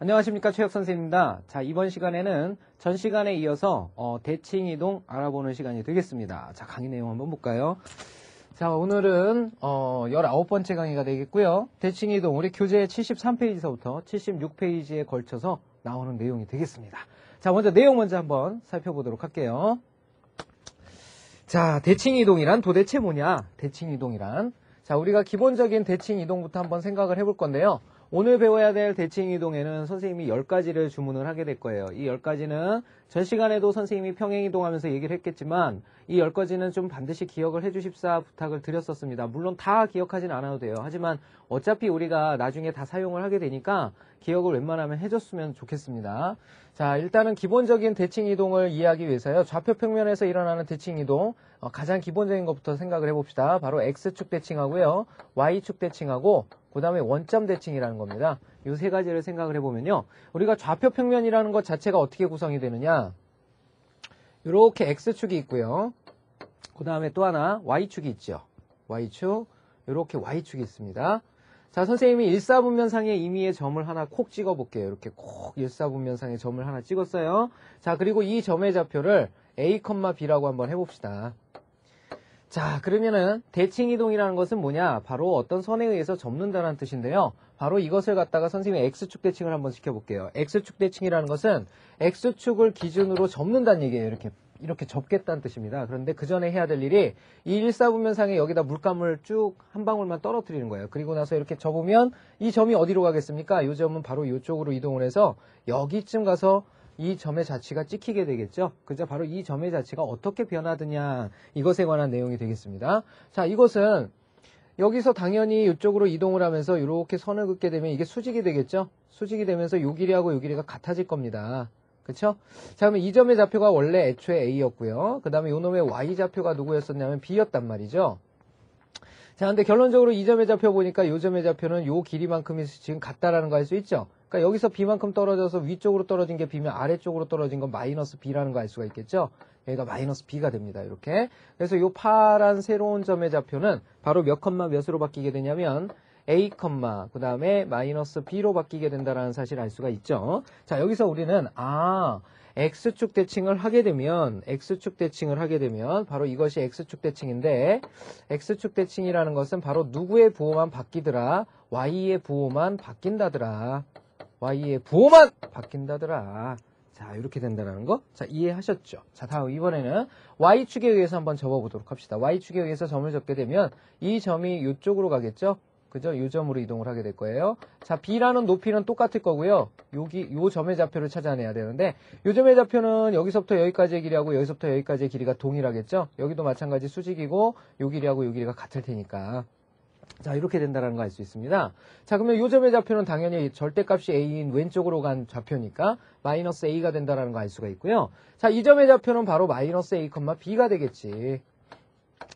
안녕하십니까, 최혁 선생님입니다. 자, 이번 시간에는 전 시간에 이어서 대칭 이동 알아보는 시간이 되겠습니다. 자, 강의 내용 한번 볼까요? 자, 오늘은 19번째 강의가 되겠고요. 대칭 이동 우리 교재 73페이지서부터 76페이지에 걸쳐서 나오는 내용이 되겠습니다. 자, 내용 먼저 한번 살펴보도록 할게요. 자, 대칭 이동이란 도대체 뭐냐? 대칭 이동이란, 자, 우리가 기본적인 대칭 이동부터 한번 생각을 해볼 건데요. 오늘 배워야 될 대칭 이동에는 선생님이 10가지를 주문을 하게 될 거예요. 이 10가지는 전 시간에도 선생님이 평행 이동하면서 얘기를 했겠지만 이 10가지는 좀 반드시 기억을 해주십사 부탁을 드렸었습니다. 물론 다 기억하진 않아도 돼요. 하지만 어차피 우리가 나중에 다 사용을 하게 되니까 기억을 웬만하면 해줬으면 좋겠습니다. 자, 일단은 기본적인 대칭 이동을 이해하기 위해서요. 좌표 평면에서 일어나는 대칭 이동, 가장 기본적인 것부터 생각을 해봅시다. 바로 X축 대칭하고요, Y축 대칭하고 그 다음에 원점 대칭이라는 겁니다. 이 세 가지를 생각을 해보면요. 우리가 좌표 평면이라는 것 자체가 어떻게 구성이 되느냐. 이렇게 X축이 있고요. 그 다음에 또 하나 Y축이 있죠. Y축, 이렇게 Y축이 있습니다. 자, 선생님이 일사분면상의 임의의 점을 하나 콕 찍어 볼게요. 이렇게 콕 일사분면상의 점을 하나 찍었어요. 자, 그리고 이 점의 좌표를 A, B라고 한번 해봅시다. 자, 그러면은 대칭 이동이라는 것은 뭐냐? 바로 어떤 선에 의해서 접는다는 뜻인데요. 바로 이것을 갖다가 선생님이 X축 대칭을 한번 시켜볼게요. X축 대칭이라는 것은 X축을 기준으로 접는다는 얘기예요. 이렇게 접겠다는 뜻입니다. 그런데 그 전에 해야 될 일이 이 일사분면상에 여기다 물감을 쭉 한 방울만 떨어뜨리는 거예요. 그리고 나서 이렇게 접으면 이 점이 어디로 가겠습니까? 이 점은 바로 이쪽으로 이동을 해서 여기쯤 가서 이 점의 자취가 찍히게 되겠죠. 그죠? 바로 이 점의 자취가 어떻게 변하느냐, 이것에 관한 내용이 되겠습니다. 자, 이것은 여기서 당연히 이쪽으로 이동을 하면서 이렇게 선을 긋게 되면 이게 수직이 되겠죠. 수직이 되면서 요 길이하고 요 길이가 같아질 겁니다. 그쵸? 자, 그러면 이 점의 좌표가 원래 애초에 A였고요. 그 다음에 요 놈의 Y 좌표가 누구였었냐면 B였단 말이죠. 자, 근데 결론적으로 이 점의 좌표 보니까 요 점의 좌표는 요 길이만큼이 지금 같다라는 거 알 수 있죠? 그러니까 여기서 B만큼 떨어져서 위쪽으로 떨어진 게 B면 아래쪽으로 떨어진 건 마이너스 B라는 거 알 수가 있겠죠? 여기가 마이너스 B가 됩니다. 이렇게. 그래서 요 파란 새로운 점의 좌표는 바로 몇 컴마 몇으로 바뀌게 되냐면 A, 그 다음에 마이너스 B로 바뀌게 된다는 사실을 알 수가 있죠. 자, 여기서 우리는 X축 대칭을 하게 되면 바로 이것이 X축 대칭인데, X축 대칭이라는 것은 바로 누구의 부호만 바뀌더라? Y의 부호만 바뀐다더라. Y의 부호만 바뀐다더라. 자, 이렇게 된다는 거. 자, 이해하셨죠? 자, 다음 이번에는 Y축에 의해서 한번 접어보도록 합시다. Y축에 의해서 점을 접게 되면 이 점이 이쪽으로 가겠죠? 그죠? 이 점으로 이동을 하게 될 거예요. 자, B라는 높이는 똑같을 거고요. 요 점의 좌표를 찾아내야 되는데, 요 점의 좌표는 여기서부터 여기까지의 길이하고 여기서부터 여기까지의 길이가 동일하겠죠? 여기도 마찬가지 수직이고, 요 길이하고 요 길이가 같을 테니까. 자, 이렇게 된다는 거 알 수 있습니다. 자, 그러면 요 점의 좌표는 당연히 절대값이 A인 왼쪽으로 간 좌표니까 마이너스 A가 된다는 거 알 수가 있고요. 자, 이 점의 좌표는 바로 마이너스 A, B가 되겠지.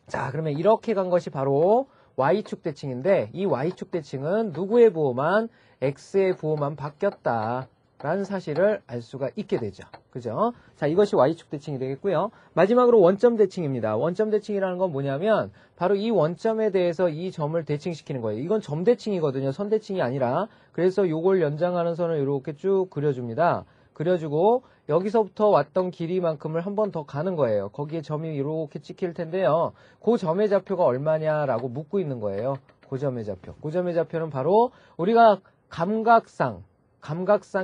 자, 그러면 이렇게 간 것이 바로 Y축 대칭인데, 이 Y축 대칭은 누구의 부호만, X의 부호만 바뀌었다라는 사실을 알 수가 있게 되죠. 그죠? 자, 이것이 Y축 대칭이 되겠고요. 마지막으로 원점 대칭입니다. 원점 대칭이라는 건 뭐냐면 바로 이 원점에 대해서 이 점을 대칭시키는 거예요. 이건 점 대칭이거든요. 선 대칭이 아니라. 그래서 요걸 연장하는 선을 이렇게 쭉 그려줍니다. 그려주고 여기서부터 왔던 길이만큼을 한 번 더 가는 거예요. 거기에 점이 이렇게 찍힐 텐데요. 그 점의 좌표가 얼마냐라고 묻고 있는 거예요. 그 점의 좌표. 그 점의 좌표는 바로 우리가 감각상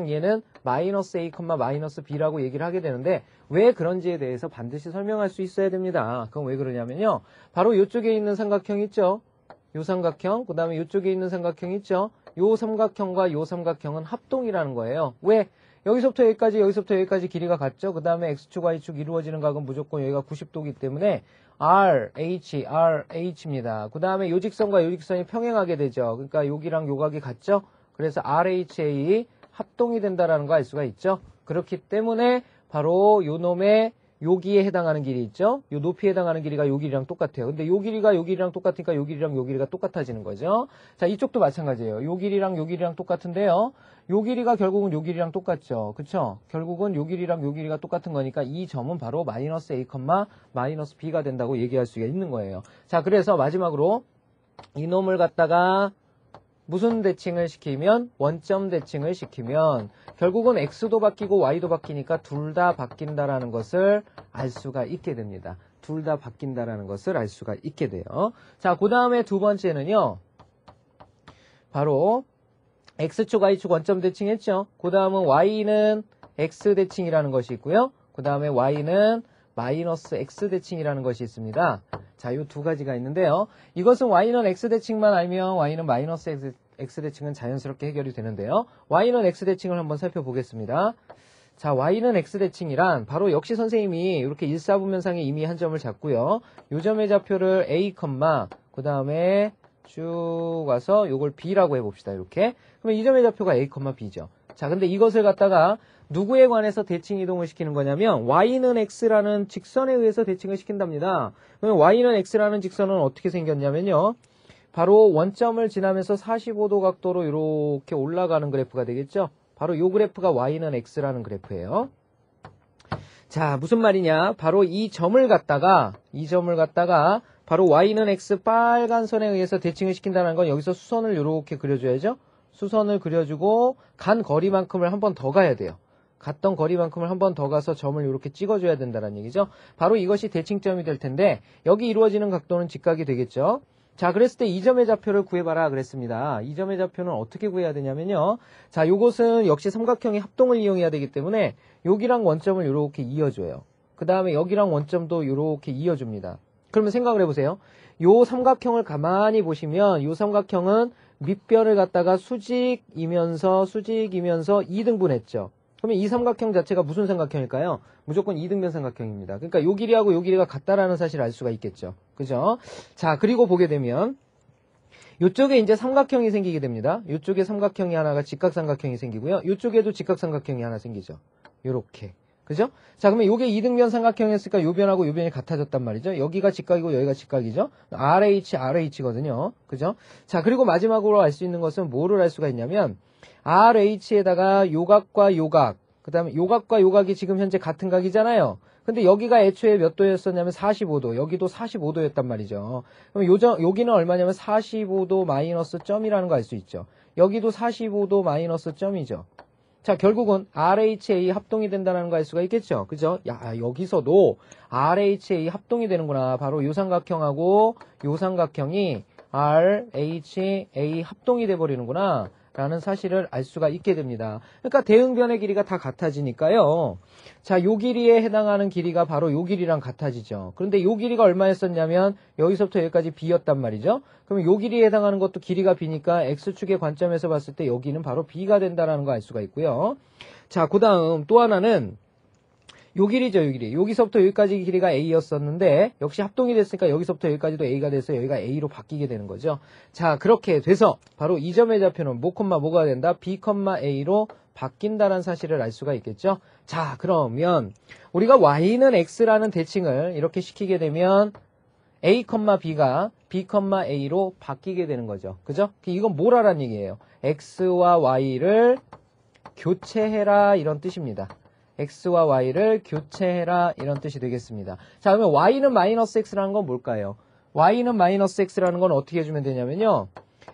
얘는 마이너스 A, 마이너스 B라고 얘기를 하게 되는데, 왜 그런지에 대해서 반드시 설명할 수 있어야 됩니다. 그건 왜 그러냐면요. 바로 이쪽에 있는 삼각형 있죠? 요 삼각형, 그 다음에 이쪽에 있는 삼각형 있죠? 요 삼각형과 요 삼각형은 합동이라는 거예요. 왜? 여기서부터 여기까지 길이가 같죠? 그 다음에 X축, Y축 이루어지는 각은 무조건 여기가 90도이기 때문에 RH입니다. 그 다음에 요 직선과 요 직선이 평행하게 되죠. 그러니까 여기랑 요 각이 같죠? 그래서 RHA 합동이 된다라는 거 알 수가 있죠? 그렇기 때문에 바로 요 놈의 여기에 해당하는 길이 있죠? 요 높이에 해당하는 길이가 요 길이랑 똑같아요. 근데 요 길이가 요 길이랑 똑같으니까 요 길이랑 요 길이가 똑같아지는 거죠. 자, 이쪽도 마찬가지예요. 요 길이랑 요 길이랑 똑같은데요. 요 길이가 결국은 요 길이랑 똑같죠. 그쵸? 결국은 요 길이랑 요 길이가 똑같은 거니까 이 점은 바로 마이너스 A, 마이너스 B가 된다고 얘기할 수가 있는 거예요. 자, 그래서 마지막으로 이놈을 갖다가 무슨 대칭을 시키면? 원점 대칭을 시키면 결국은 x도 바뀌고 y도 바뀌니까 둘 다 바뀐다라는 것을 알 수가 있게 됩니다. 둘 다 바뀐다라는 것을 알 수가 있게 돼요. 자, 그 다음에 두 번째는요. 바로 x축, y축 원점 대칭했죠. 그 다음은 y는 x 대칭이라는 것이 있고요. 그 다음에 y는 마이너스 x 대칭이라는 것이 있습니다. 자, 이 두 가지가 있는데요. 이것은 y는 x 대칭만 알면 y는 마이너스 x 대칭은 자연스럽게 해결이 되는데요. y는 x 대칭을 한번 살펴보겠습니다. 자, y는 x 대칭이란 바로 역시 선생님이 이렇게 일사분면상에 이미 한 점을 잡고요. 요 점의 좌표를 a, 그 다음에 쭉 와서 요걸 b라고 해봅시다. 이렇게. 그러면 이 점의 좌표가 a, b죠. 자, 근데 이것을 갖다가 누구에 관해서 대칭 이동을 시키는 거냐면 y는 x라는 직선에 의해서 대칭을 시킨답니다. 그러면 y는 x라는 직선은 어떻게 생겼냐면요. 바로 원점을 지나면서 45도 각도로 이렇게 올라가는 그래프가 되겠죠. 바로 요 그래프가 y는 x라는 그래프예요. 자, 무슨 말이냐? 바로 이 점을 갖다가 바로 y는 x 빨간 선에 의해서 대칭을 시킨다는 건 여기서 수선을 이렇게 그려줘야죠. 수선을 그려주고 간 거리만큼을 한 번 더 가야 돼요. 갔던 거리만큼을 한 번 더 가서 점을 이렇게 찍어줘야 된다는 얘기죠. 바로 이것이 대칭점이 될 텐데 여기 이루어지는 각도는 직각이 되겠죠. 자, 그랬을 때 이 점의 좌표를 구해봐라 그랬습니다. 이 점의 좌표는 어떻게 구해야 되냐면요. 자, 요것은 역시 삼각형의 합동을 이용해야 되기 때문에 여기랑 원점을 이렇게 이어줘요. 그 다음에 여기랑 원점도 이렇게 이어줍니다. 그러면 생각을 해보세요. 요 삼각형을 가만히 보시면 요 삼각형은 밑변을 갖다가 수직이면서 2등분했죠. 그러면 이 삼각형 자체가 무슨 삼각형일까요? 무조건 2등변 삼각형입니다. 그러니까 요 길이하고 요 길이가 같다라는 사실을 알 수가 있겠죠. 그죠? 자, 그리고 보게 되면 요쪽에 이제 삼각형이 생기게 됩니다. 요쪽에 삼각형이 하나가 직각삼각형이 생기고요. 요쪽에도 직각삼각형이 하나 생기죠. 요렇게. 그죠? 자, 그러면 요게 2등변 삼각형이었으니까 요 변하고 요 변이 같아졌단 말이죠. 여기가 직각이고 여기가 직각이죠. RH거든요. 그죠? 자, 그리고 마지막으로 알 수 있는 것은 뭐를 알 수가 있냐면 RH에다가 요각과 요각, 그 다음에 요각과 요각이 지금 현재 같은 각이잖아요. 근데 여기가 애초에 몇 도였었냐면 45도, 여기도 45도였단 말이죠. 그럼 여기는 얼마냐면 45도 마이너스 점이라는 거 알 수 있죠. 여기도 45도 마이너스 점이죠. 자, 결국은 RHA 합동이 된다는 거 알 수가 있겠죠. 그죠? 야, 여기서도 RHA 합동이 되는구나. 바로 요 삼각형하고 요 삼각형이 RHA 합동이 돼버리는구나. 라는 사실을 알 수가 있게 됩니다. 그러니까 대응변의 길이가 다 같아지니까요. 자, 요 길이에 해당하는 길이가 바로 요 길이랑 같아지죠. 그런데 요 길이가 얼마였었냐면 여기서부터 여기까지 b였단 말이죠. 그러면 요 길이에 해당하는 것도 길이가 b니까 x축의 관점에서 봤을 때 여기는 바로 b가 된다는 거 알 수가 있고요. 자, 그 다음 또 하나는 요 길이죠, 요 길이. 여기서부터 여기까지 길이가 a였었는데 역시 합동이 됐으니까 여기서부터 여기까지도 a가 돼서 여기가 a로 바뀌게 되는 거죠. 자, 그렇게 돼서 바로 이 점의 좌표는 뭐가 된다? b, a로 바뀐다는 사실을 알 수가 있겠죠. 자, 그러면 우리가 y는 x라는 대칭을 이렇게 시키게 되면 a, b가 b, a로 바뀌게 되는 거죠. 그죠? 이건 뭐라는 얘기예요? x와 y를 교체해라 이런 뜻입니다. x와 y를 교체해라 이런 뜻이 되겠습니다. 자, 그러면 y는 마이너스 x라는 건 뭘까요? y는 마이너스 x라는 건 어떻게 해주면 되냐면요.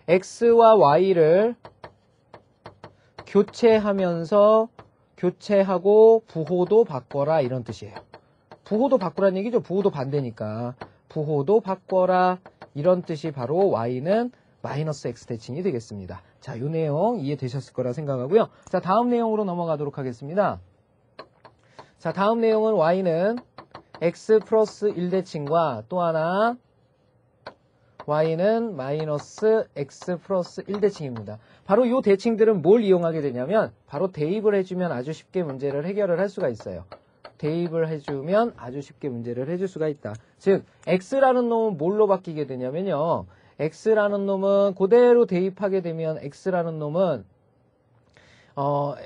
x와 y를 교체하고 부호도 바꿔라 이런 뜻이에요. 부호도 바꾸라는 얘기죠. 부호도 반대니까. 부호도 바꿔라 이런 뜻이 바로 y는 마이너스 x 대칭이 되겠습니다. 자, 이 내용 이해되셨을 거라 생각하고요. 자, 다음 내용으로 넘어가도록 하겠습니다. 자, 다음 내용은 y는 x 플러스 1대칭과 또 하나 y는 마이너스 x 플러스 1대칭입니다. 바로 이 대칭들은 뭘 이용하게 되냐면 바로 대입을 해주면 아주 쉽게 문제를 해결을 할 수가 있어요. 대입을 해주면 아주 쉽게 문제를 해줄 수가 있다. 즉 x라는 놈은 뭘로 바뀌게 되냐면요. x라는 놈은 그대로 대입하게 되면 x라는 놈은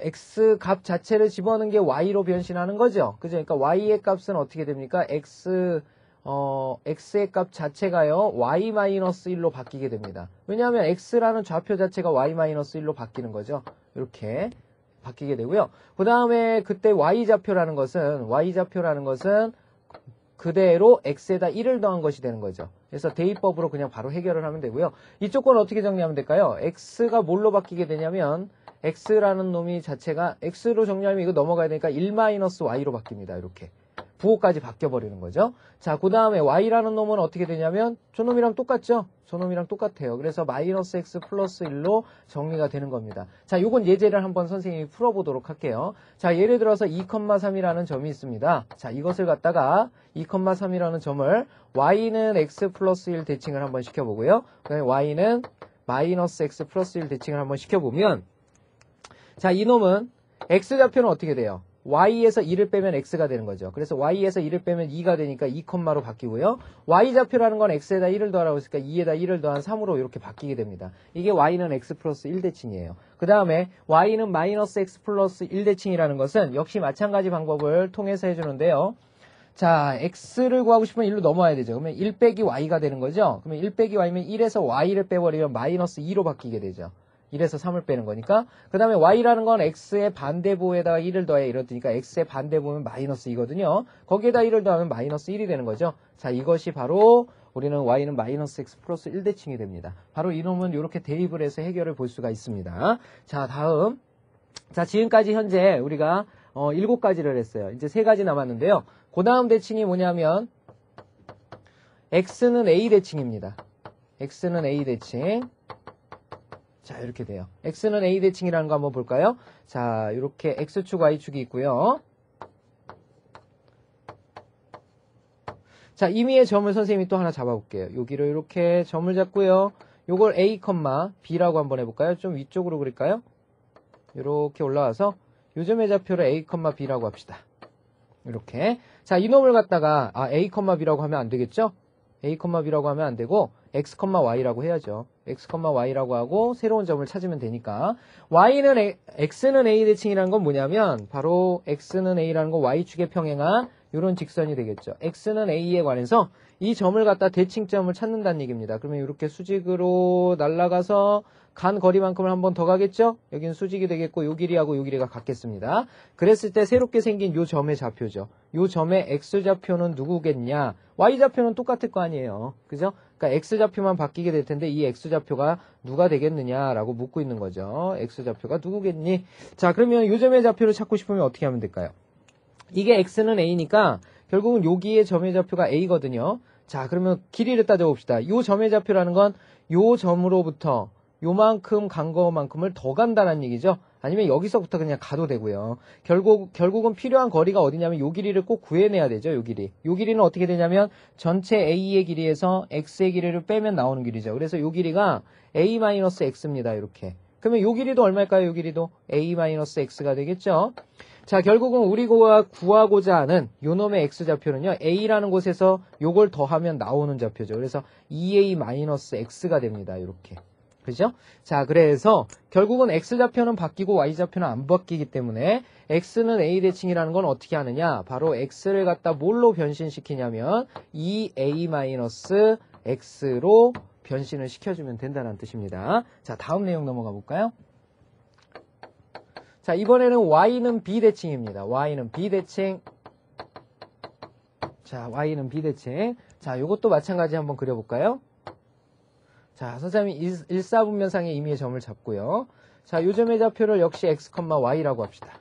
x 값 자체를 집어넣은 게 y로 변신하는 거죠. 그죠? 그러니까 y의 값은 어떻게 됩니까? x의 값 자체가요, y-1로 바뀌게 됩니다. 왜냐하면 x라는 좌표 자체가 y-1로 바뀌는 거죠. 이렇게 바뀌게 되고요. 그 다음에 그때 y좌표라는 것은 그대로 x에다 1을 더한 것이 되는 거죠. 그래서 대입법으로 그냥 바로 해결을 하면 되고요. 이쪽 건 어떻게 정리하면 될까요? x가 뭘로 바뀌게 되냐면 x라는 놈이 자체가 x로 정리하면 이거 넘어가야 되니까 1-y로 바뀝니다. 이렇게. 부호까지 바뀌어버리는 거죠. 자, 그 다음에 y라는 놈은 어떻게 되냐면 저놈이랑 똑같죠? 저놈이랑 똑같아요. 그래서 마이너스 x 플러스 1로 정리가 되는 겁니다. 자, 요건 예제를 한번 선생님이 풀어보도록 할게요. 자, 예를 들어서 2,3이라는 점이 있습니다. 자, 이것을 갖다가 2,3이라는 점을 y는 x 플러스 1 대칭을 한번 시켜보고요. 그 다음에 y는 마이너스 x 플러스 1 대칭을 한번 시켜보면 자, 이놈은 x좌표는 어떻게 돼요? y에서 2를 빼면 x가 되는 거죠. 그래서 y에서 2를 빼면 2가 되니까 2컴마로 바뀌고요. y좌표라는 건 x에다 1을 더하라고 했으니까 2에다 1을 더한 3으로 이렇게 바뀌게 됩니다. 이게 y는 x 플러스 1대칭이에요. 그 다음에 y는 마이너스 x 플러스 1대칭이라는 것은 역시 마찬가지 방법을 통해서 해주는데요. 자, x를 구하고 싶으면 1로 넘어와야 되죠. 그러면 1 빼기 y가 되는 거죠. 그러면 1 빼기 y면 1에서 y를 빼버리면 마이너스 2로 바뀌게 되죠. 1에서 3을 빼는 거니까. 그 다음에 y라는 건 x의 반대부호에다가 1을 더해 이러니까 x의 반대부호는 마이너스 2거든요. 거기에다 1을 더하면 마이너스 1이 되는 거죠. 자, 이것이 바로 우리는 y는 마이너스 x 플러스 1대칭이 됩니다. 바로 이놈은 이렇게 대입을 해서 해결을 볼 수가 있습니다. 자, 다음. 자, 지금까지 현재 우리가 7가지를 했어요. 이제 3가지 남았는데요. 그 다음 대칭이 뭐냐면 x는 a 대칭입니다. x는 a 대칭. 자, 이렇게 돼요. x는 a 대칭이라는 거 한번 볼까요? 자, 이렇게 x축, y축이 있고요. 자, 임의의 점을 선생님이 또 하나 잡아볼게요. 여기를 이렇게 점을 잡고요. 요걸 a, b라고 한번 해볼까요? 좀 위쪽으로 그릴까요? 이렇게 올라와서 요점의 좌표를 a, b라고 합시다. 이렇게. 자, 이놈을 갖다가 a, b라고 하면 안 되겠죠? a, b라고 하면 안 되고 x, y라고 해야죠. x, y라고 하고 새로운 점을 찾으면 되니까 x는 a 대칭이라는 건 뭐냐면 바로 x는 a라는 건 y축에 평행한 이런 직선이 되겠죠. x는 a에 관해서 이 점을 갖다 대칭점을 찾는다는 얘기입니다. 그러면 이렇게 수직으로 날아가서 간 거리만큼을 한 번 더 가겠죠? 여기는 수직이 되겠고 요 길이하고 요 길이가 같겠습니다. 그랬을 때 새롭게 생긴 요 점의 좌표죠. 요 점의 x좌표는 누구겠냐? y좌표는 똑같을 거 아니에요. 그죠? 그러니까 x좌표만 바뀌게 될 텐데 이 x좌표가 누가 되겠느냐라고 묻고 있는 거죠. x좌표가 누구겠니? 자, 그러면 요 점의 좌표를 찾고 싶으면 어떻게 하면 될까요? 이게 x는 a니까 결국은 여기에 점의 좌표가 a거든요. 자, 그러면 길이를 따져봅시다. 요 점의 좌표라는 건 요 점으로부터 요만큼 간 거만큼을 더 간다는 얘기죠. 아니면 여기서부터 그냥 가도 되고요. 결국은 필요한 거리가 어디냐면 요 길이를 꼭 구해내야 되죠. 요 길이. 요 길이는 어떻게 되냐면 전체 a의 길이에서 x의 길이를 빼면 나오는 길이죠. 그래서 요 길이가 a-x입니다. 이렇게. 그러면 요 길이도 얼마일까요? 요 길이도 a-x가 되겠죠. 자, 결국은 우리가 구하고자 하는 요놈의 x좌표는요. a라는 곳에서 요걸 더하면 나오는 좌표죠. 그래서 2a-x가 됩니다. 이렇게. 그죠? 자, 그래서 결국은 x좌표는 바뀌고 y좌표는 안 바뀌기 때문에 x는 a 대칭이라는 건 어떻게 하느냐? 바로 x를 갖다 뭘로 변신시키냐면 2a-x로 변신을 시켜주면 된다는 뜻입니다. 자, 다음 내용 넘어가 볼까요? 자, 이번에는 y는 b 대칭입니다. y는 b 대칭. 자, y는 b 대칭. 자, 요것도 마찬가지 한번 그려볼까요? 자, 선생님이 일사분면상의 임의의 점을 잡고요. 자, 요 점의 좌표를 역시 x, y라고 합시다.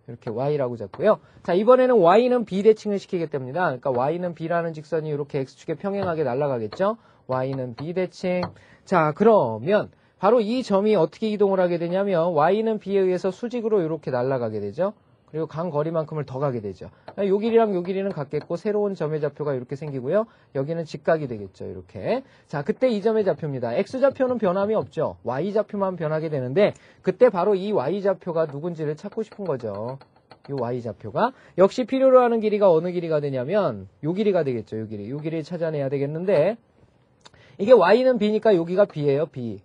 이렇게 y라고 잡고요. 자, 이번에는 y는 b 대칭을 시키기 때문이다. 그러니까 y는 b라는 직선이 이렇게 x축에 평행하게 날아가겠죠. y는 b 대칭. 자, 그러면 바로 이 점이 어떻게 이동을 하게 되냐면 y는 b에 의해서 수직으로 이렇게 날아가게 되죠. 그리고 간 거리만큼을 더 가게 되죠. 요 길이랑 요 길이는 같겠고 새로운 점의 좌표가 이렇게 생기고요. 여기는 직각이 되겠죠. 이렇게. 자, 그때 이 점의 좌표입니다. x좌표는 변함이 없죠. y좌표만 변하게 되는데 그때 바로 이 y좌표가 누군지를 찾고 싶은 거죠. 요 y좌표가. 역시 필요로 하는 길이가 어느 길이가 되냐면 요 길이가 되겠죠. 요 길이. 요 길이를 찾아내야 되겠는데 이게 y는 b니까 여기가 b예요. b.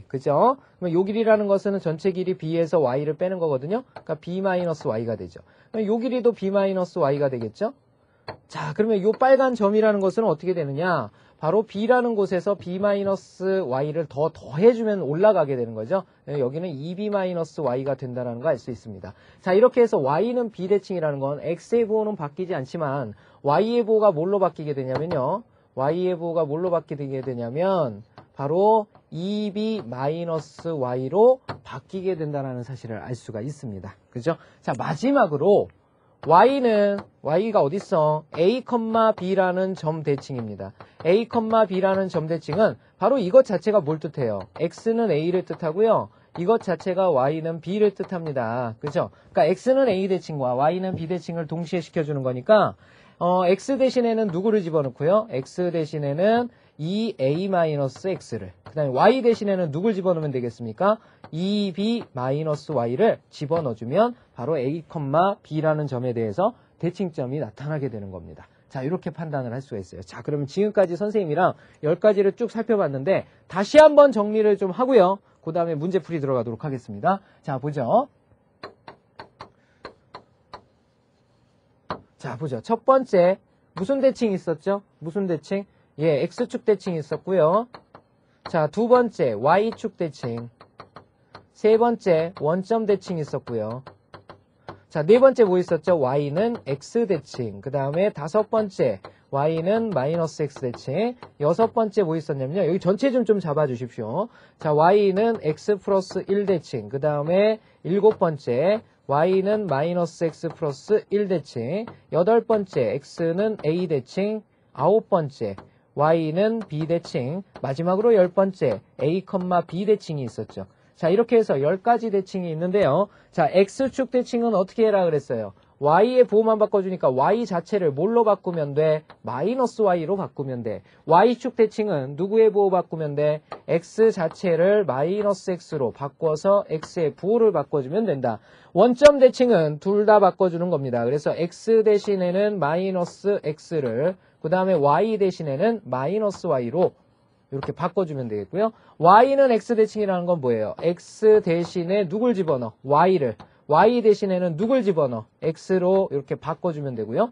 그죠? 그러면 요 길이라는 것은 전체 길이 b에서 y를 빼는 거거든요. 그러니까 b-y가 되죠. 그럼 요 길이도 b-y가 되겠죠? 자, 그러면 요 빨간 점이라는 것은 어떻게 되느냐? 바로 b라는 곳에서 b-y를 더 더해주면 올라가게 되는 거죠. 여기는 2b-y가 된다는 거 알 수 있습니다. 자, 이렇게 해서 y는 비대칭이라는 건 x의 부호는 바뀌지 않지만 y의 부호가 뭘로 바뀌게 되냐면요. y의 부호가 뭘로 바뀌게 되냐면 바로 2b-y로 바뀌게 된다는 사실을 알 수가 있습니다. 그죠? 자, 마지막으로 y가 어딨어? a, b라는 점 대칭입니다. a, b라는 점 대칭은 바로 이것 자체가 뭘 뜻해요? x는 a를 뜻하고요. 이것 자체가 y는 b를 뜻합니다. 그죠? 그러니까 x는 a 대칭과 y는 b 대칭을 동시에 시켜주는 거니까 x 대신에는 누구를 집어넣고요? x 대신에는 2a-x를, 그 다음에 y 대신에는 누굴 집어넣으면 되겠습니까? 2b-y를 집어넣어주면 바로 a, b라는 점에 대해서 대칭점이 나타나게 되는 겁니다. 자, 이렇게 판단을 할 수가 있어요. 자, 그러면 지금까지 선생님이랑 10가지를 쭉 살펴봤는데 다시 한번 정리를 좀 하고요. 그 다음에 문제풀이 들어가도록 하겠습니다. 자, 보죠. 자, 보죠. 첫 번째, 무슨 대칭이 있었죠? 무슨 대칭? 예, x축 대칭이 있었고요. 자, 두 번째, y축 대칭. 세 번째, 원점 대칭이 있었고요. 자, 네 번째 뭐 있었죠? y는 x 대칭. 그 다음에 다섯 번째, y는 마이너스 x 대칭. 여섯 번째 뭐 있었냐면요. 여기 전체 좀 잡아주십시오. 자, y는 x 플러스 1 대칭. 그 다음에 일곱 번째, y는 마이너스 x 플러스 1 대칭. 여덟 번째, x는 a 대칭. 아홉 번째, y는 b 대칭. 마지막으로 열 번째, a, b 대칭이 있었죠. 자, 이렇게 해서 10가지 대칭이 있는데요. 자, x축 대칭은 어떻게 해라 그랬어요? y의 부호만 바꿔주니까 y 자체를 뭘로 바꾸면 돼? 마이너스 y로 바꾸면 돼. y축 대칭은 누구의 부호 바꾸면 돼? x 자체를 마이너스 x로 바꿔서 x의 부호를 바꿔주면 된다. 원점 대칭은 둘 다 바꿔주는 겁니다. 그래서 x 대신에는 마이너스 x를, 그 다음에 y 대신에는 마이너스 y로 이렇게 바꿔주면 되겠고요. y는 x 대칭이라는 건 뭐예요? x 대신에 누굴 집어넣어? y를. y 대신에는 누굴 집어넣어? x로 이렇게 바꿔주면 되고요.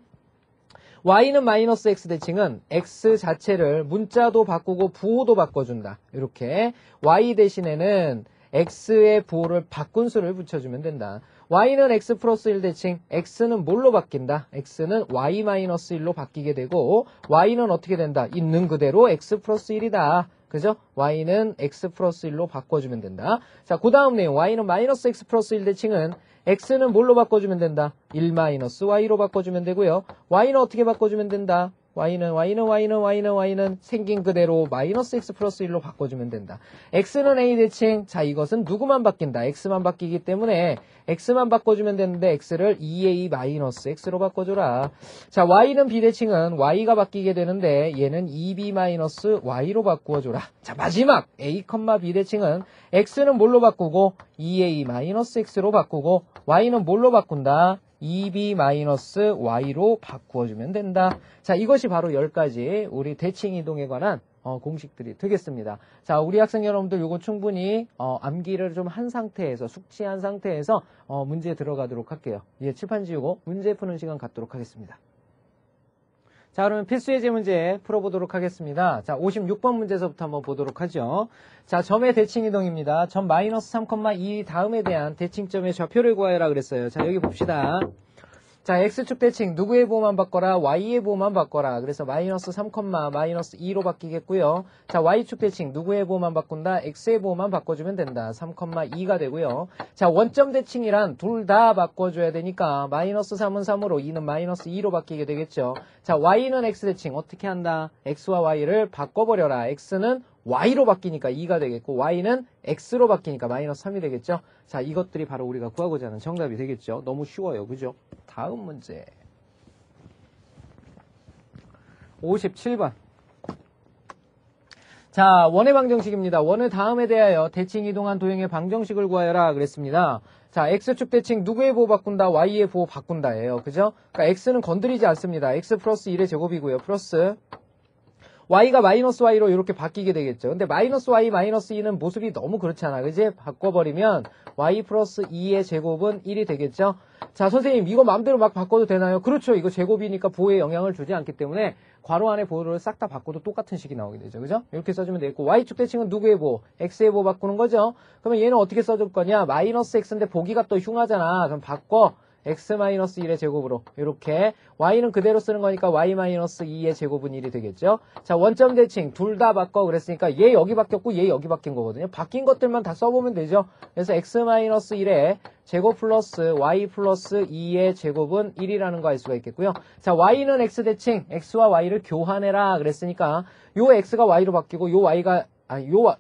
y는 마이너스 x 대칭은 x 자체를 문자도 바꾸고 부호도 바꿔준다. 이렇게 y 대신에는 x의 부호를 바꾼 수를 붙여주면 된다. y는 x 플러스 1 대칭, x는 뭘로 바뀐다? x는 y 마이너스 1로 바뀌게 되고 y는 어떻게 된다? 있는 그대로 x 플러스 1이다. 그죠? y는 x 플러스 1로 바꿔주면 된다. 자, 그 다음 내용 y는 마이너스 x 플러스 1 대칭은 x는 뭘로 바꿔주면 된다? 1 마이너스 y로 바꿔주면 되고요. y는 어떻게 바꿔주면 된다? y는 생긴 그대로 마이너스 x 플러스 1로 바꿔주면 된다. x는 a 대칭. 자, 이것은 누구만 바뀐다? x만 바뀌기 때문에 x만 바꿔주면 되는데 x를 2a 마이너스 x로 바꿔줘라. 자, y는 b 대칭은 y가 바뀌게 되는데 얘는 2b 마이너스 y로 바꾸어줘라. 자, 마지막 a, b 대칭은 x는 뭘로 바꾸고 2a 마이너스 x로 바꾸고 y는 뭘로 바꾼다? 2b-y로 바꾸어주면 된다. 자, 이것이 바로 10가지 우리 대칭 이동에 관한 공식들이 되겠습니다. 자, 우리 학생 여러분들 요거 충분히 암기를 좀 한 상태에서, 숙지한 상태에서 문제 들어가도록 할게요. 예, 칠판 지우고 문제 푸는 시간 갖도록 하겠습니다. 자, 그러면 필수 예제 문제 풀어보도록 하겠습니다. 자, 56번 문제에서부터 한번 보도록 하죠. 자, 점의 대칭 이동입니다. 점 마이너스 3,2 다음에 대한 대칭점의 좌표를 구하여라 그랬어요. 자, 여기 봅시다. 자, x축 대칭 누구의 부호만 바꿔라? y의 부호만 바꿔라. 그래서 마이너스 3, 마이너스 2로 바뀌겠고요. 자, y축 대칭 누구의 부호만 바꾼다? x의 부호만 바꿔주면 된다. 3,2가 되고요. 자, 원점 대칭이란 둘 다 바꿔줘야 되니까 마이너스 3은 3으로 2는 마이너스 2로 바뀌게 되겠죠. 자, y는 x 대칭 어떻게 한다? x와 y를 바꿔버려라. x는 y로 바뀌니까 2가 되겠고 y는 x로 바뀌니까 마이너스 3이 되겠죠. 자, 이것들이 바로 우리가 구하고자 하는 정답이 되겠죠. 너무 쉬워요. 그죠? 다음 문제 57번. 자, 원의 방정식입니다. 원을 다음에 대하여 대칭 이동한 도형의 방정식을 구하여라 그랬습니다. 자, x축 대칭 누구의 부호 바꾼다? y의 부호 바꾼다예요. 그죠? 그러니까 x는 건드리지 않습니다. x 플러스 1의 제곱이고요. 플러스 y가 마이너스 y로 이렇게 바뀌게 되겠죠. 근데 마이너스 y 마이너스 2는 모습이 너무 그렇잖아. 그지? 바꿔버리면 y 플러스 2의 제곱은 1이 되겠죠. 자, 선생님 이거 마음대로 막 바꿔도 되나요? 그렇죠. 이거 제곱이니까 부호에 영향을 주지 않기 때문에 괄호 안에 보호를 싹 다 바꿔도 똑같은 식이 나오게 되죠. 그죠? 이렇게 써주면 되겠고, y축 대칭은 누구의 보호? x의 보호 바꾸는 거죠. 그러면 얘는 어떻게 써줄 거냐? 마이너스 x인데 보기가 또 흉하잖아. 그럼 바꿔. x-1의 제곱으로 이렇게 y는 그대로 쓰는 거니까 y-2의 제곱은 1이 되겠죠. 자, 원점 대칭 둘 다 바꿔 그랬으니까 얘 여기 바뀌었고 얘 여기 바뀐 거거든요. 바뀐 것들만 다 써보면 되죠. 그래서 x-1의 제곱 플러스 y 플러스 2의 제곱은 1이라는 거 알 수가 있겠고요. 자, y는 x 대칭 x와 y를 교환해라 그랬으니까 요 x가 y로 바뀌고 요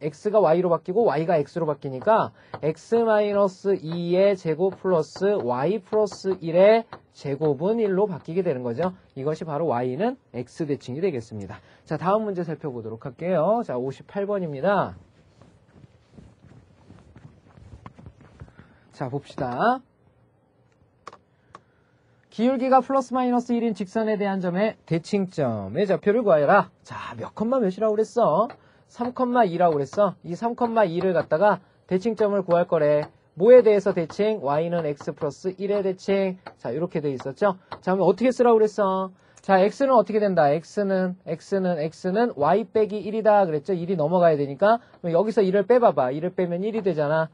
x가 y로 바뀌고 y가 x로 바뀌니까 x-2의 제곱 플러스 y 플러스 1의 제곱은 1로 바뀌게 되는 거죠. 이것이 바로 y는 x 대칭이 되겠습니다. 자, 다음 문제 살펴보도록 할게요. 자, 58번입니다. 자, 봅시다. 기울기가 플러스 마이너스 1인 직선에 대한 점의 대칭점의 좌표를 구하여라. 자, 몇 컴마 몇이라고 그랬어? 3,2라고 그랬어. 이 3,2를 갖다가 대칭점을 구할 거래. 뭐에 대해서 대칭? y는 x 플러스 1의 대칭. 자, 이렇게 돼 있었죠. 자, 그러면 어떻게 쓰라고 그랬어? 자, x는 어떻게 된다? x는 y 빼기 1이다 그랬죠. 1이 넘어가야 되니까 여기서 1을 빼봐봐. 1을 빼면 1이 되잖아.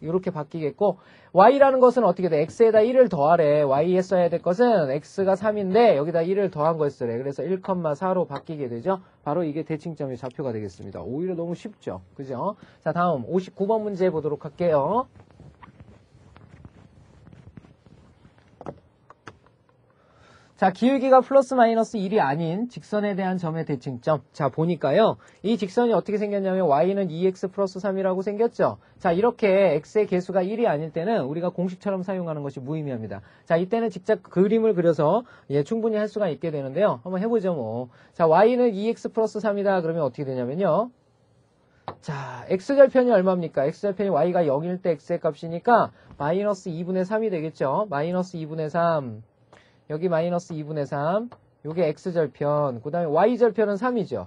이렇게 바뀌겠고, y라는 것은 어떻게 돼? x에다 1을 더하래. y에 써야 될 것은 x가 3인데 여기다 1을 더한 걸 쓰래. 그래서 1,4로 바뀌게 되죠. 바로 이게 대칭점의 좌표가 되겠습니다. 오히려 너무 쉽죠. 그죠? 자, 다음 59번 문제 보도록 할게요. 자, 기울기가 플러스 마이너스 1이 아닌 직선에 대한 점의 대칭점. 자, 보니까요. 이 직선이 어떻게 생겼냐면 y는 2x 플러스 3이라고 생겼죠. 자, 이렇게 x의 개수가 1이 아닐 때는 우리가 공식처럼 사용하는 것이 무의미합니다. 자, 이때는 직접 그림을 그려서 충분히 할 수가 있게 되는데요. 한번 해보죠, 뭐. 자, y는 2x 플러스 3이다. 그러면 어떻게 되냐면요. 자, x절편이 얼마입니까? x절편이 y가 0일 때 x의 값이니까 마이너스 2분의 3이 되겠죠. 마이너스 2분의 3. 여기 마이너스 2분의 3, 요게 x절편, 그 다음에 y절편은 3이죠.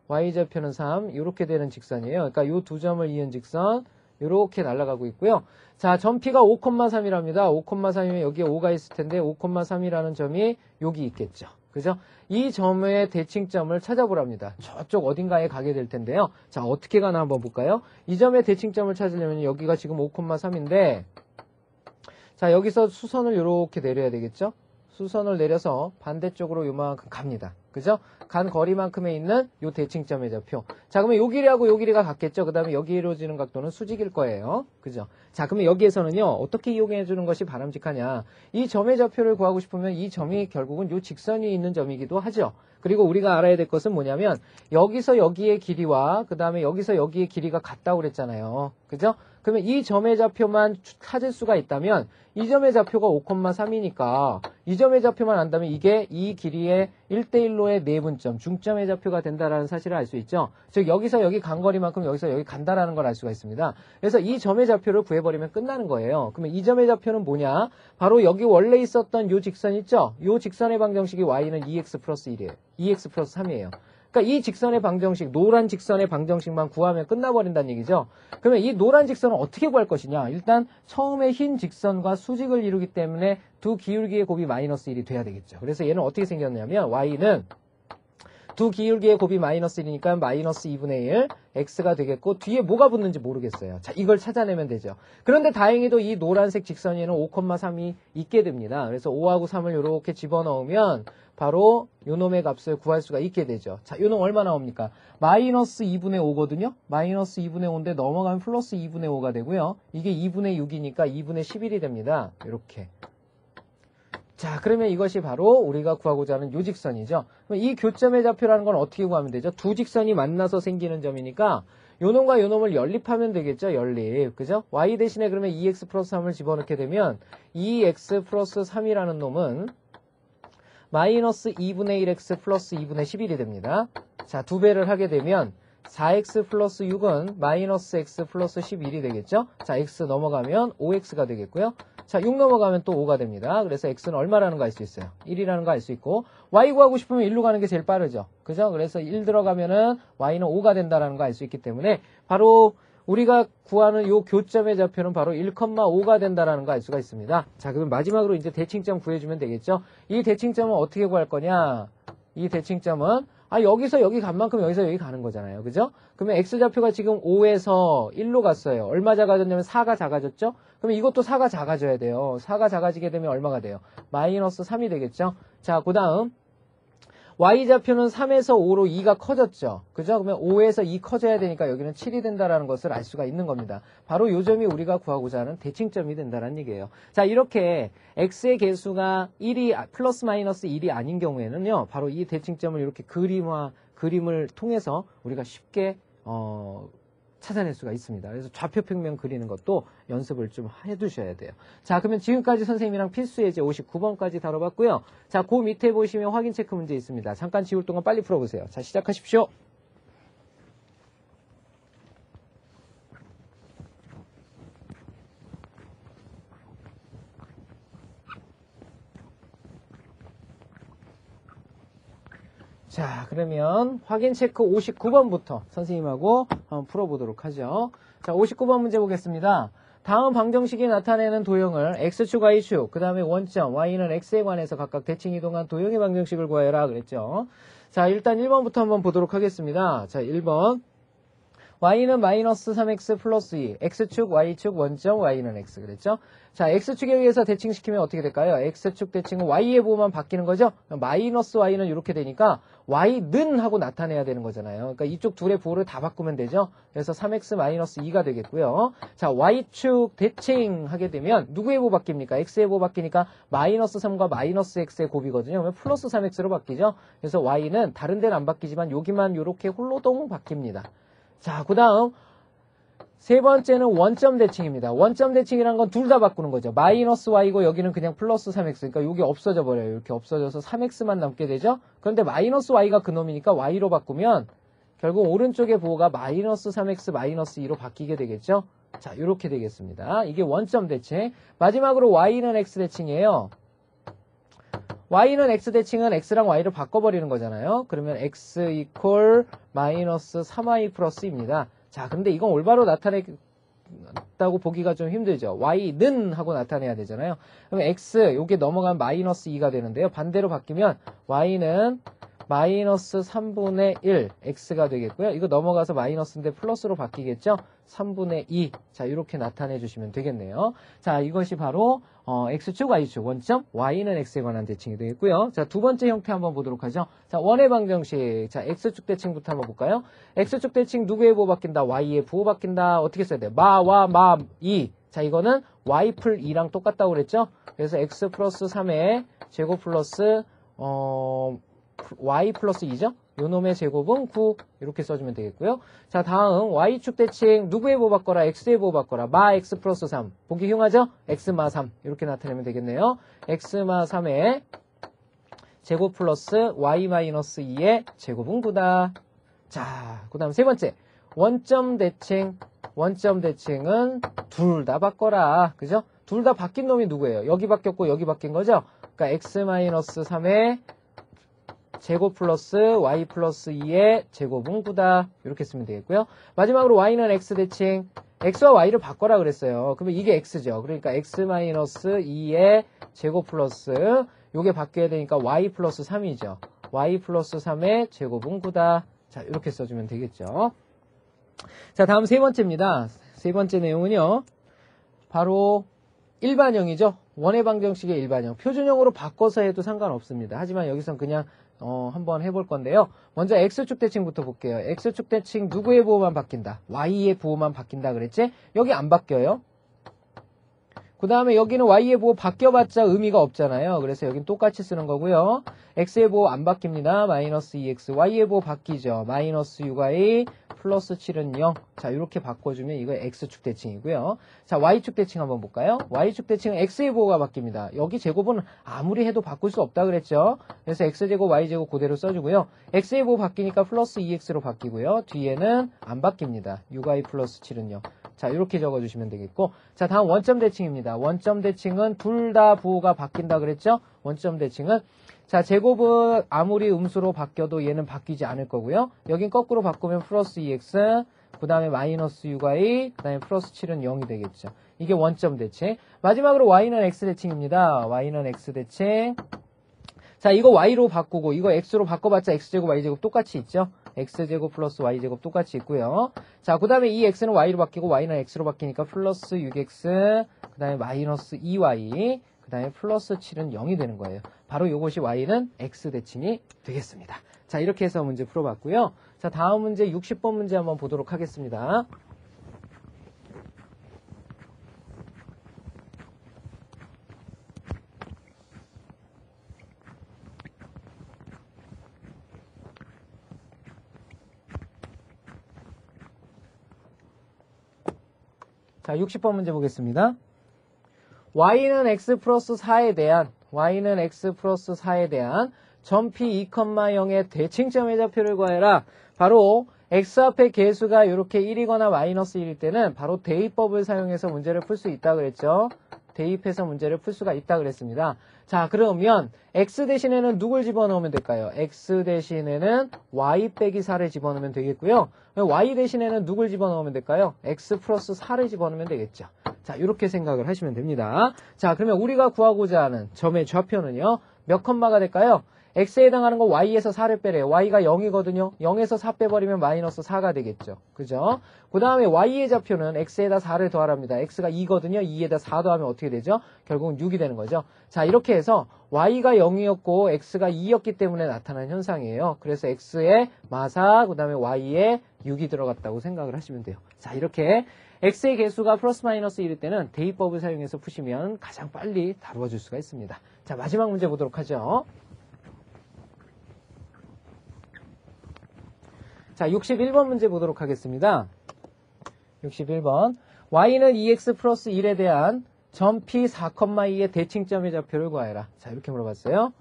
y절편은 3, 이렇게 되는 직선이에요. 그러니까 요 두 점을 이은 직선, 이렇게 날아가고 있고요. 자, 점피가 5,3이랍니다. 5,3이면 여기에 5가 있을 텐데 5,3이라는 점이 여기 있겠죠. 그죠? 이 점의 대칭점을 찾아보랍니다. 저쪽 어딘가에 가게 될 텐데요. 자, 어떻게 가나 한번 볼까요? 이 점의 대칭점을 찾으려면 여기가 지금 5,3인데, 자, 여기서 수선을 이렇게 내려야 되겠죠? 수선을 내려서 반대쪽으로 요만큼 갑니다. 그죠? 간 거리만큼에 있는 요 대칭점의 좌표. 자, 그러면 요 길이하고 요 길이가 같겠죠? 그 다음에 여기 이루어지는 각도는 수직일 거예요. 그죠? 자, 그러면 여기에서는요, 어떻게 이용해 주는 것이 바람직하냐. 이 점의 좌표를 구하고 싶으면 이 점이 결국은 요 직선 위에 있는 점이기도 하죠. 그리고 우리가 알아야 될 것은 뭐냐면, 여기서 여기의 길이와 그 다음에 여기서 여기의 길이가 같다고 그랬잖아요. 그죠? 그러면 이 점의 좌표만 찾을 수가 있다면 이 점의 좌표가 5,3이니까 이 점의 좌표만 안다면 이게 이 길이의 1대1로의 내분점, 중점의 좌표가 된다라는 사실을 알 수 있죠. 즉 여기서 여기 간 거리만큼 여기서 여기 간다라는 걸 알 수가 있습니다. 그래서 이 점의 좌표를 구해버리면 끝나는 거예요. 그러면 이 점의 좌표는 뭐냐? 바로 여기 원래 있었던 요 직선 있죠? 요 직선의 방정식이 y는 2x 플러스 1이에요. 2x 플러스 3이에요. 그러니까 이 직선의 방정식, 노란 직선의 방정식만 구하면 끝나버린다는 얘기죠. 그러면 이 노란 직선은 어떻게 구할 것이냐? 일단 처음에 흰 직선과 수직을 이루기 때문에 두 기울기의 곱이 마이너스 1이 돼야 되겠죠. 그래서 얘는 어떻게 생겼냐면 y는 두 기울기의 곱이 마이너스 1이니까 마이너스 2분의 1 x가 되겠고 뒤에 뭐가 붙는지 모르겠어요. 자, 이걸 찾아내면 되죠. 그런데 다행히도 이 노란색 직선에는 5,3이 있게 됩니다. 그래서 5하고 3을 이렇게 집어넣으면 바로 요놈의 값을 구할 수가 있게 되죠. 자, 요놈 얼마 나옵니까? 마이너스 2분의 5거든요. 마이너스 2분의 5인데 넘어가면 플러스 2분의 5가 되고요. 이게 2분의 6이니까 2분의 11이 됩니다. 이렇게. 자, 그러면 이것이 바로 우리가 구하고자 하는 요 직선이죠. 그럼 이 교점의 좌표라는 건 어떻게 구하면 되죠? 두 직선이 만나서 생기는 점이니까 요놈과 요놈을 연립하면 되겠죠. 연립. 그죠? y 대신에 그러면 2x 플러스 3을 집어넣게 되면 2x 플러스 3이라는 놈은 마이너스 2분의 1x 플러스 2분의 11이 됩니다. 자, 두 배를 하게 되면 4x 플러스 6은 마이너스 x 플러스 11이 되겠죠? 자, x 넘어가면 5x가 되겠고요. 자, 6 넘어가면 또 5가 됩니다. 그래서 x는 얼마라는 거 알 수 있어요. 1이라는 거 알 수 있고 y 구하고 싶으면 1로 가는 게 제일 빠르죠. 그죠? 그래서 1 들어가면은 y는 5가 된다라는 거 알 수 있기 때문에 바로 우리가 구하는 요 교점의 좌표는 바로 1,5가 된다라는 거 알 수가 있습니다. 자, 그럼 마지막으로 이제 대칭점 구해주면 되겠죠? 이 대칭점은 어떻게 구할 거냐? 이 대칭점은 여기서 여기 간 만큼 여기서 여기 가는 거잖아요. 그죠? 그러면 x좌표가 지금 5에서 1로 갔어요. 얼마 작아졌냐면 4가 작아졌죠? 그러면 이것도 4가 작아져야 돼요. 4가 작아지게 되면 얼마가 돼요? 마이너스 3이 되겠죠? 자, 그 다음 y좌표는 3에서 5로 2가 커졌죠. 그죠? 그러면 5에서 2 커져야 되니까 여기는 7이 된다라는 것을 알 수가 있는 겁니다. 바로 요 점이 우리가 구하고자 하는 대칭점이 된다는 얘기예요. 자, 이렇게 x의 개수가 1이 플러스 마이너스 1이 아닌 경우에는요. 바로 이 대칭점을 이렇게 그림을 통해서 우리가 쉽게 찾아낼 수가 있습니다. 그래서 좌표평면 그리는 것도 연습을 좀 해두셔야 돼요. 자, 그러면 지금까지 선생님이랑 필수 예제 59번까지 다뤄봤고요. 자, 그 밑에 보시면 확인 체크 문제 있습니다. 잠깐 지울 동안 빨리 풀어보세요. 자, 시작하십시오. 자, 그러면 확인 체크 59번부터 선생님하고 한번 풀어보도록 하죠. 자, 59번 문제 보겠습니다. 다음 방정식이 나타내는 도형을 x축, y축, 그 다음에 원점, y는 x에 관해서 각각 대칭 이동한 도형의 방정식을 구하여라 그랬죠. 자, 일단 1번부터 한번 보도록 하겠습니다. 자, 1번. y는 마이너스 3x 플러스 2, x축, y축, 원점, y는 x 그랬죠? 자, x축에 의해서 대칭시키면 어떻게 될까요? x축 대칭은 y의 부호만 바뀌는 거죠? 마이너스 y는 이렇게 되니까 y는 하고 나타내야 되는 거잖아요. 그러니까 이쪽 둘의 부호를 다 바꾸면 되죠? 그래서 3x 마이너스 2가 되겠고요. 자, y축 대칭하게 되면 누구의 부호 바뀝니까? x의 부호 바뀌니까 마이너스 3과 마이너스 x의 곱이거든요. 그러면 플러스 3x로 바뀌죠? 그래서 y는 다른 데는 안 바뀌지만 여기만 이렇게 홀로동 바뀝니다. 자, 그 다음 세 번째는 원점 대칭입니다. 원점 대칭이란 건 둘 다 바꾸는 거죠. 마이너스 y고 여기는 그냥 플러스 3x. 그러니까 여기 없어져 버려요. 이렇게 없어져서 3x만 남게 되죠. 그런데 마이너스 y가 그놈이니까 y로 바꾸면 결국 오른쪽의 부호가 마이너스 3x 마이너스 2로 바뀌게 되겠죠. 자, 이렇게 되겠습니다. 이게 원점 대칭. 마지막으로 y는 x 대칭이에요. y는 x 대칭은 x랑 y를 바꿔버리는 거잖아요. 그러면 x 이퀄 마이너스 3y 플러스입니다. 자, 근데 이건 올바로 나타냈다고 보기가 좀 힘들죠. y는 하고 나타내야 되잖아요. 그럼 x, 요게 넘어가면 마이너스 2가 되는데요. 반대로 바뀌면 y는 마이너스 3분의 1 x가 되겠고요. 이거 넘어가서 마이너스인데 플러스로 바뀌겠죠. 3분의 2. 자, 이렇게 나타내 주시면 되겠네요. 자, 이것이 바로 x축, y축, 원점, y는 x에 관한 대칭이 되겠고요. 자, 두 번째 형태 한번 보도록 하죠. 자, 원의 방정식. 자, x축 대칭부터 한번 볼까요? x축 대칭 누구의 부호 바뀐다? y의 부호 바뀐다. 어떻게 써야 돼? 마와 마, 2. 자, 이거는 y 풀 2랑 똑같다고 그랬죠? 그래서 x 플러스 3의 제곱 플러스 y 플러스 2죠? 요 놈의 제곱은 9 이렇게 써주면 되겠고요. 자, 다음 y축 대칭 누구의 부호 바꿔라? x의 부호 바꿔라. 마 x 플러스 3 보기 흉하죠? x 마 3 이렇게 나타내면 되겠네요. x 마 3의 제곱 플러스 y 마이너스 2의 제곱은 9다. 자, 그 다음 세 번째 원점 대칭. 원점 대칭은 둘 다 바꿔라. 그죠? 둘 다 바뀐 놈이 누구예요? 여기 바뀌었고 여기 바뀐 거죠? 그러니까 x 마이너스 3의 제곱 플러스 y 플러스 2의 제곱은 9다. 이렇게 쓰면 되겠고요. 마지막으로 y는 x 대칭. x와 y를 바꿔라 그랬어요. 그러면 이게 x죠. 그러니까 x 마이너스 2의 제곱 플러스 요게 바뀌어야 되니까 y 플러스 3이죠. y 플러스 3의 제곱은 9다. 자, 이렇게 써주면 되겠죠. 자, 다음 세 번째입니다. 세 번째 내용은요. 바로 일반형이죠. 원의 방정식의 일반형. 표준형으로 바꿔서 해도 상관없습니다. 하지만 여기선 그냥 한번 해볼 건데요. 먼저 x축 대칭부터 볼게요. x축 대칭 누구의 부호만 바뀐다? y의 부호만 바뀐다 그랬지? 여기 안 바뀌어요. 그 다음에 여기는 y의 부호 바뀌어봤자 의미가 없잖아요. 그래서 여긴 똑같이 쓰는 거고요. x의 부호 안 바뀝니다. 마이너스 2x. y의 부호 바뀌죠. 마이너스 6y 플러스 7은 0. 자, 이렇게 바꿔주면 이거 x축 대칭이고요. 자, y축 대칭 한번 볼까요? y축 대칭은 x의 부호가 바뀝니다. 여기 제곱은 아무리 해도 바꿀 수 없다 그랬죠. 그래서 x제곱 y제곱 그대로 써주고요. x의 부호 바뀌니까 플러스 2x로 바뀌고요. 뒤에는 안 바뀝니다. 6y 플러스 7은 0. 자, 이렇게 적어주시면 되겠고. 자, 다음 원점 대칭입니다. 원점 대칭은 둘 다 부호가 바뀐다 그랬죠? 원점 대칭은 자, 제곱은 아무리 음수로 바뀌어도 얘는 바뀌지 않을 거고요. 여긴 거꾸로 바꾸면 플러스 2x, 그 다음에 마이너스 6y, 그 다음에 플러스 7은 0이 되겠죠. 이게 원점 대칭. 마지막으로 y는 x 대칭입니다. y는 x 대칭. 자, 이거 y로 바꾸고 이거 x로 바꿔봤자 x제곱 y제곱 똑같이 있죠. x제곱 플러스 y제곱 똑같이 있고요. 자, 그 다음에 이 x는 y로 바뀌고 y는 x로 바뀌니까 플러스 6x, 그 다음에 마이너스 2y, 그 다음에 플러스 7은 0이 되는 거예요. 바로 이것이 y는 x 대칭이 되겠습니다. 자, 이렇게 해서 문제 풀어봤고요. 자, 다음 문제 60번 문제 한번 보도록 하겠습니다. 자, 60번 문제 보겠습니다. y는 x 플러스 4에 대한 점 P 2,0의 대칭점의 좌표를 구하여라. 바로 x 앞에 개수가 이렇게 1이거나 마이너스 1일 때는 바로 대입법을 사용해서 문제를 풀 수 있다 그랬죠. 대입해서 문제를 풀 수가 있다 그랬습니다. 자, 그러면 x 대신에는 누굴 집어넣으면 될까요? x 대신에는 y 빼기 4를 집어넣으면 되겠고요. y 대신에는 누굴 집어넣으면 될까요? x 플러스 4를 집어넣으면 되겠죠. 자, 이렇게 생각을 하시면 됩니다. 자, 그러면 우리가 구하고자 하는 점의 좌표는요. 몇 컴마가 될까요? x에 해당하는 거 y에서 4를 빼래요. y가 0이거든요. 0에서 4 빼버리면 마이너스 4가 되겠죠. 그죠? 그 다음에 y의 좌표는 x에다 4를 더하랍니다. x가 2거든요. 2에다 4 더하면 어떻게 되죠? 결국은 6이 되는 거죠. 자, 이렇게 해서 y가 0이었고 x가 2였기 때문에 나타난 현상이에요. 그래서 x의 마사, 그 다음에 y에 6이 들어갔다고 생각을 하시면 돼요. 자, 이렇게 x의 개수가 플러스 마이너스 1일 때는 대입법을 사용해서 푸시면 가장 빨리 다루어 줄 수가 있습니다. 자, 마지막 문제 보도록 하죠. 자, 61번 문제 보도록 하겠습니다. 61번. y는 2x 플러스 1에 대한 점 P 4,2의 대칭점의 좌표를 구하여라. 자, 이렇게 물어봤어요.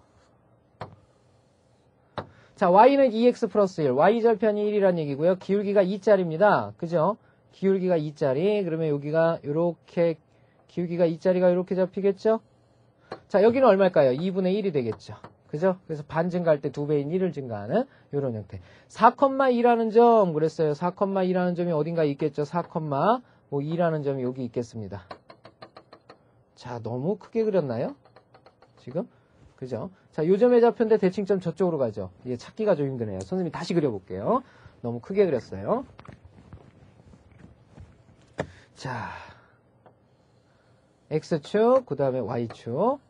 자, y는 2x 플러스 1. y 절편이 1이란 얘기고요. 기울기가 2짜리입니다. 그죠? 기울기가 2짜리. 그러면 여기가 이렇게, 기울기가 2짜리가 이렇게 잡히겠죠? 자, 여기는 얼마일까요? 2분의 1이 되겠죠. 그죠? 그래서 반 증가할 때 2배인 1을 증가하는 이런 형태. 4,2라는 점 그랬어요. 4,2라는 점이 어딘가에 있겠죠. 4,2라는 점이 여기 있겠습니다. 자, 너무 크게 그렸나요? 지금? 그죠? 자, 요 점의 좌표인데 대칭점 저쪽으로 가죠. 이게 찾기가 좀 힘드네요. 선생님이 다시 그려볼게요. 너무 크게 그렸어요. 자, X축, 그 다음에 Y축.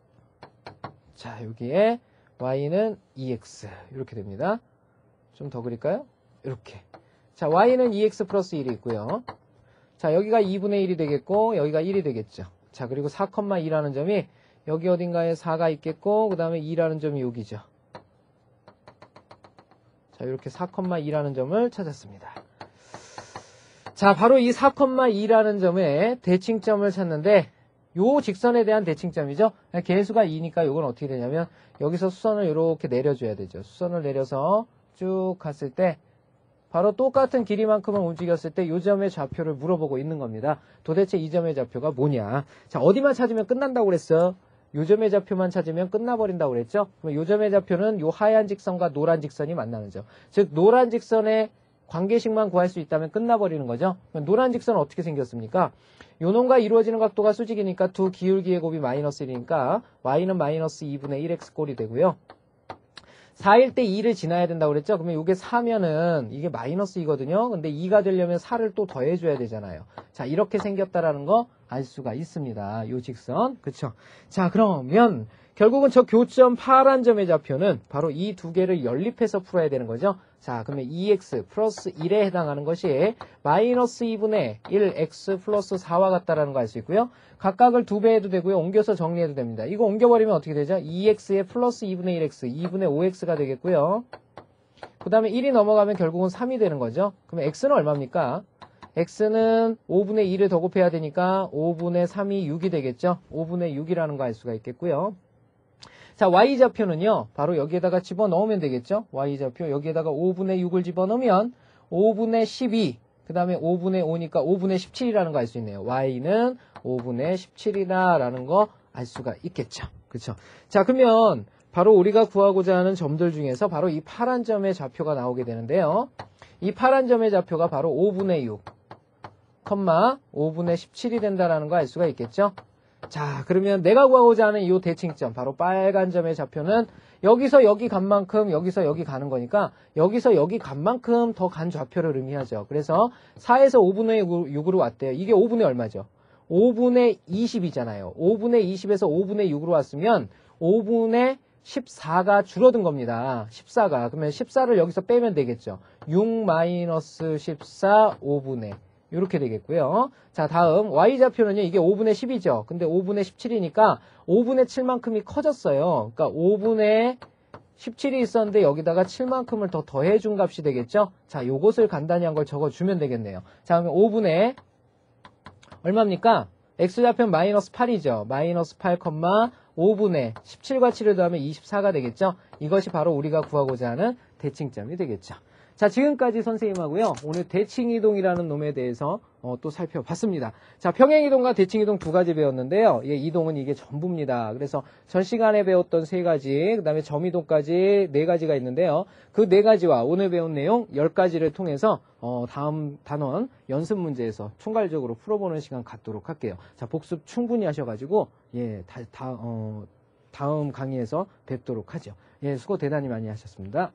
자, 여기에 y는 2x 이렇게 됩니다. 좀 더 그릴까요? 이렇게. 자, y는 2x 플러스 1이 있고요. 자, 여기가 2분의 1이 되겠고 여기가 1이 되겠죠. 자, 그리고 4,2라는 점이 여기 어딘가에 4가 있겠고 그 다음에 2라는 점이 여기죠. 자, 이렇게 4,2라는 점을 찾았습니다. 자, 바로 이 4,2라는 점의 대칭점을 찾는데 요 직선에 대한 대칭점이죠. 개수가 2니까 요건 어떻게 되냐면 여기서 수선을 이렇게 내려줘야 되죠. 수선을 내려서 쭉 갔을 때 바로 똑같은 길이만큼을 움직였을 때 요 점의 좌표를 물어보고 있는 겁니다. 도대체 이 점의 좌표가 뭐냐. 자, 어디만 찾으면 끝난다고 그랬어요? 요 점의 좌표만 찾으면 끝나버린다고 그랬죠. 그럼 요 점의 좌표는 요 하얀 직선과 노란 직선이 만나는 점. 즉 노란 직선의 관계식만 구할 수 있다면 끝나버리는 거죠. 노란 직선은 어떻게 생겼습니까? 요놈과 이루어지는 각도가 수직이니까 두 기울기의 곱이 마이너스 1이니까 y는 마이너스 2분의 1x 꼴이 되고요. 4일 때 2를 지나야 된다고 그랬죠? 그러면 이게 4면은 이게 마이너스 2거든요. 근데 2가 되려면 4를 또 더해줘야 되잖아요. 자, 이렇게 생겼다라는 거 알 수가 있습니다. 요 직선. 그쵸? 자, 그러면 결국은 저 교점 파란 점의 좌표는 바로 이 두 개를 연립해서 풀어야 되는 거죠. 자, 그러면 2x 플러스 1에 해당하는 것이 마이너스 2분의 1x 플러스 4와 같다라는 거 알 수 있고요. 각각을 2배 해도 되고요. 옮겨서 정리해도 됩니다. 이거 옮겨버리면 어떻게 되죠? 2x에 플러스 2분의 1x, 2분의 5x가 되겠고요. 그 다음에 1이 넘어가면 결국은 3이 되는 거죠. 그러면 x는 얼마입니까? x는 5분의 2를 더 곱해야 되니까 5분의 3이 6이 되겠죠. 5분의 6이라는 거 알 수가 있겠고요. 자, y좌표는요. 바로 여기에다가 집어넣으면 되겠죠. y좌표 여기에다가 5분의 6을 집어넣으면 5분의 12, 그 다음에 5분의 5니까 5분의 17이라는 거 알 수 있네요. y는 5분의 17이다라는 거 알 수가 있겠죠. 그렇죠? 자, 그러면 바로 우리가 구하고자 하는 점들 중에서 바로 이 파란 점의 좌표가 나오게 되는데요. 이 파란 점의 좌표가 바로 5분의 6, 5분의 17이 된다라는 거 알 수가 있겠죠. 자, 그러면 내가 구하고자 하는 이 대칭점, 바로 빨간 점의 좌표는 여기서 여기 간 만큼 여기서 여기 가는 거니까 여기서 여기 간 만큼 더 간 좌표를 의미하죠. 그래서 4에서 5분의 6으로 왔대요. 이게 5분의 얼마죠? 5분의 20이잖아요. 5분의 20에서 5분의 6으로 왔으면 5분의 14가 줄어든 겁니다. 14가. 그러면 14를 여기서 빼면 되겠죠. 6 마이너스 14 5분의 이렇게 되겠고요. 자, 다음 y좌표는요. 이게 5분의 10이죠. 근데 5분의 17이니까 5분의 7만큼이 커졌어요. 그러니까 5분의 17이 있었는데 여기다가 7만큼을 더 더해준 값이 되겠죠. 자, 요것을 간단히 한 걸 적어주면 되겠네요. 자, 그러면 5분의 얼마입니까? x좌표는 마이너스 8이죠. 마이너스 8, 5분의 17과 7을 더하면 24가 되겠죠. 이것이 바로 우리가 구하고자 하는 대칭점이 되겠죠. 자, 지금까지 선생님하고요. 오늘 대칭이동이라는 놈에 대해서 또 살펴봤습니다. 자, 평행이동과 대칭이동 두 가지 배웠는데요. 예, 이동은 이게 전부입니다. 그래서 전 시간에 배웠던 세 가지, 그 다음에 점이동까지 네 가지가 있는데요. 그 네 가지와 오늘 배운 내용 10가지를 통해서 다음 단원 연습 문제에서 총괄적으로 풀어보는 시간 갖도록 할게요. 자, 복습 충분히 하셔가지고 예, 다음 강의에서 뵙도록 하죠. 예, 수고 대단히 많이 하셨습니다.